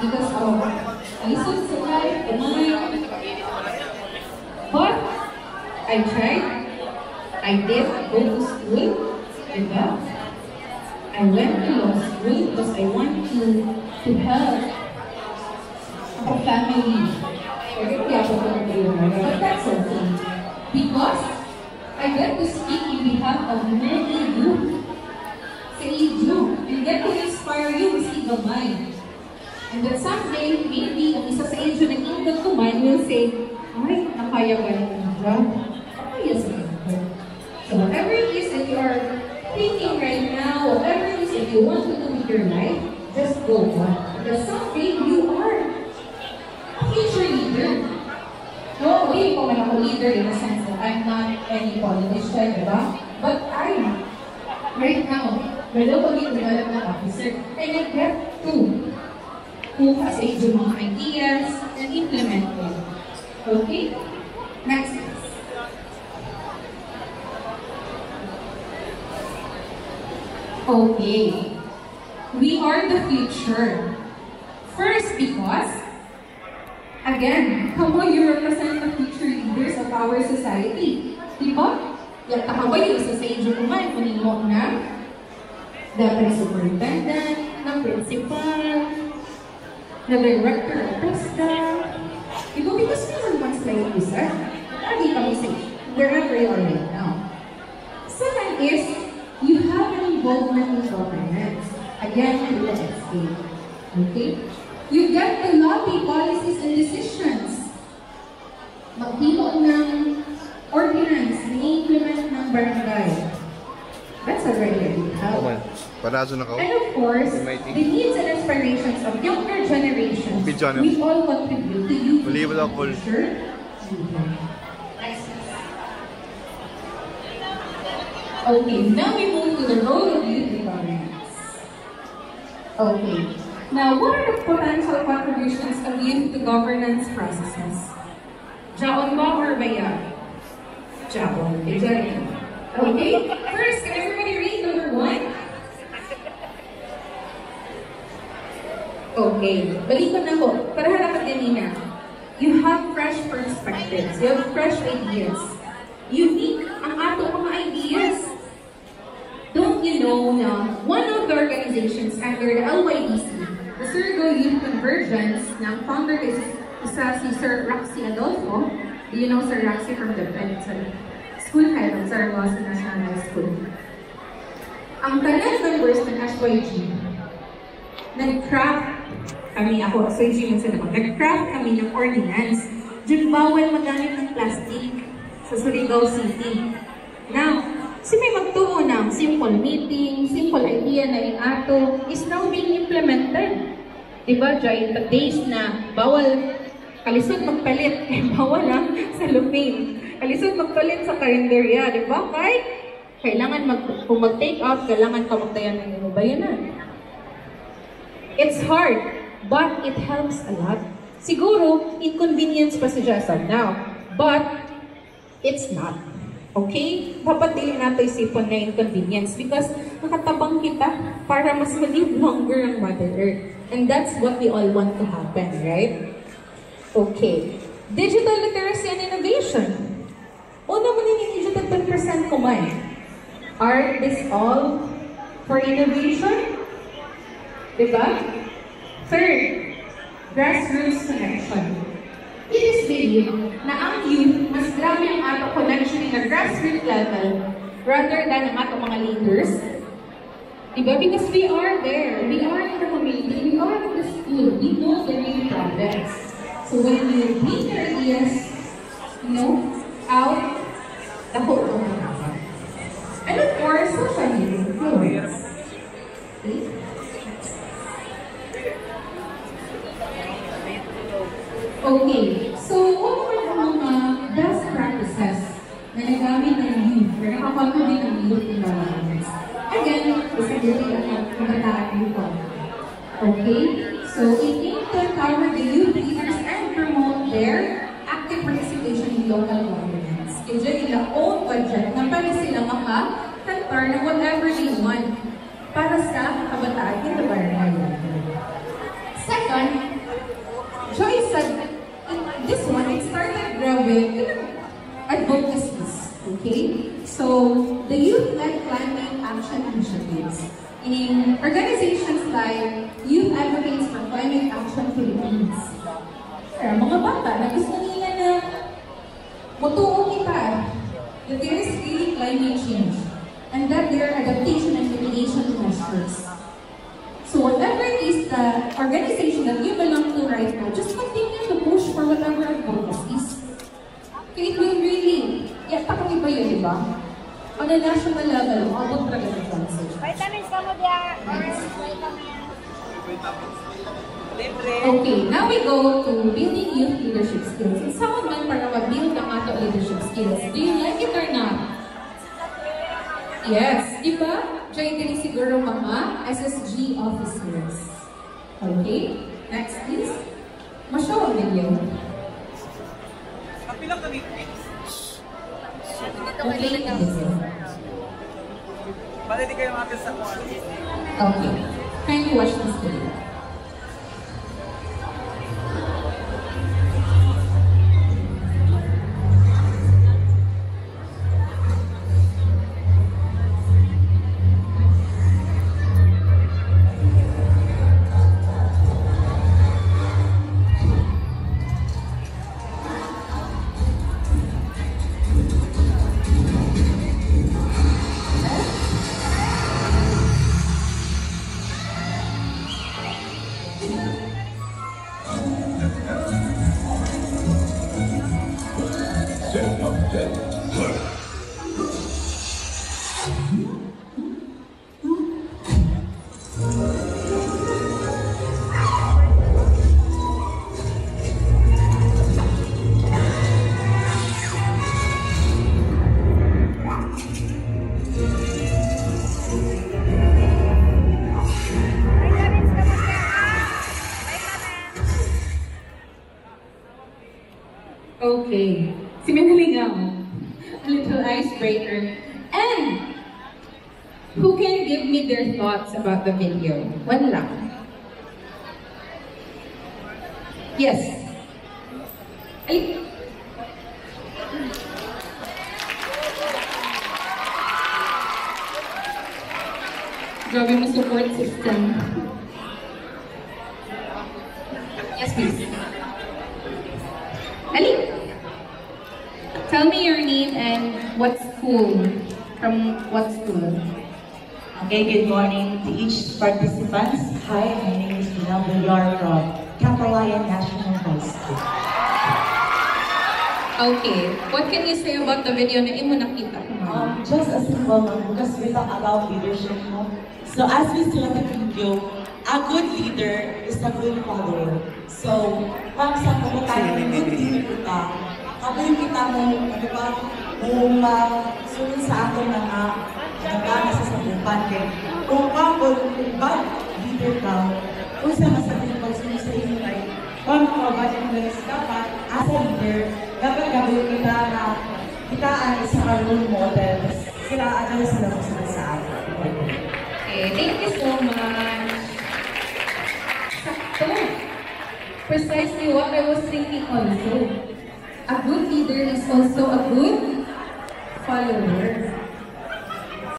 because of alisod sa life, kumain. But I tried. I did go to school, diba? I went to law school because I want to help a family. But that's okay. Because I get to speak in behalf of many youth sa inyo and get to inspire you with the mind. And that someday, maybe, ang isa sa inyo na ingdot ko man will say, ay, nakaya ba ng job? Nakaya sa inyo. So whatever it is that you are thinking right now, whatever it is that you want to do with your life, just go on. Because someday you are a future leader. No, hindi ko man ako leader in the sense that I'm not any politician, diba? But I'm, right now, development development officer, and I get to say yung mga ideas and implement them. Okay? Next. Okay. We are the future. First, because, again, come on, you represent the future leaders of our society. Diba? Yung kakaway yung isa sa inyo kumain, panimo na dapat superintendent, na principal, na director of president. Diba? Because we are once like you, sir. Lagi kami sa wherever you are right now. Second is, you have an involvement in governance. Again, through the SK. Okay? You get to lobby policies and decisions. Magtimo ng ordinance, na-implement ng barangay. That's already a big help. And of course, the needs and aspirations of younger generations, we all contribute to you future. Okay, now we move to the role of youth in governance. Okay, now what are the potential contributions of youth to governance processes? Jaon ba or baya? Jaon. Okay, first, can everybody read number 1? Okay, balikan na ko. Para halakat din na. You have fresh perspectives. You have fresh ideas. Unique ang ato mga ideas. Don't you know na one of the organizations under the LYDC, the Surigao Youth Convergence, na ang founder is isa si Sir Roxy Adolfo. Do you know Sir Roxy from the school head of Zaragoza National High School? Ang tanan members ng SYG, nag-craft kami, ako, SYG minsan ako, nag-craft kami ng ordinance. Diyan bawal magamit ng plastic sa Surigao City. Now, si may magtuo ng simple meeting, simple idea na yung ato is now being implemented. Diba, Jai, the days na bawal kalisod magpalit, bawal lang sa lupin. Kalisod magpalit sa karinderya, diba? Kailangan kung mag-take out, kailangan ka magdayan ng iyong bayanan. It's hard, but it helps a lot. Siguro, inconvenience pa siya as of now, but it's not. Okay? Dapat din natin isipon na inconvenience because nakatabang kita para mas mag-live longer ang Mother Earth. And that's what we all want to happen, right? Okay. Digital literacy and innovation. Una mo din yung digital 10% kumain. Are this all for innovation? Diba? Third, grassroots connection. It is believed na ang youth mas grabe ang ato connection na grassroots level rather than ang ato mga leaders. Diba? Because we are there. We are in the community. We are in the school. We know the real problems. So when you bring your ideas, out, the whole will happen. And of course, social media influence. Okay? Okay, so what are the mga best practices na nagamit ng youth or nakakontribute ng youth in governance? Again, disability at kabataan dito. Okay, so it aims to empower the youth leaders and promote their active participation in local governance. Kaya nila own budget na pwede sila makakantar na whatever they want para sa kabataan in the barangay. Second, meaning organizations like Youth Advocates for Climate Action Philippines. Kaya mga bata na gusto nila na mutuo kita that there is really climate change and that there are adaptation and mitigation measures. So whatever it is the organization that you belong to right now, just continue to push for whatever our purpose is. Okay, it will really, takang iba yun, di ba? On a national level, umabot talaga ng concert. Vitamins ka mo diya. Okay, now we go to building youth leadership skills. And someone man para ma-build ang ato leadership skills. Do you like it or not? Yes, di ba? Join din siguro mga SSG officers. Okay, next please. Ma-show ang video. Kapilang kami. Okay, video. Pwede di kayo makapil sa kuwan. Okay, kindly watch this video. Okay, similarly a little icebreaker. And who can give me their thoughts about the video? One lang. Yes. Ay. Grabe mo support system. Yes, please. Ali, tell me your name and what school, from what school? Okay, good morning to each participants. Hi, my name is Dina Villar from Capalayan National High School. Okay, what can you say about the video na imo nakita ko? Just a simple one, because we talk about leadership, no? So as we see on the video, a good leader is a good follower. So, pag sa kung tayo good leader kita, kapag kita mo, di ba, sunod sa ato na nagana sa sabupan kay kung kapag bad leader ka, kung sa masabi pag sunod sa inyo ay kung bad influence dapat, as a leader, dapat gagawin kita na kita ang isang role model. Sila agad sila masunod sa atin. Okay, thank you so much. Sakto. Precisely what I was thinking also. A good leader is also a good follower.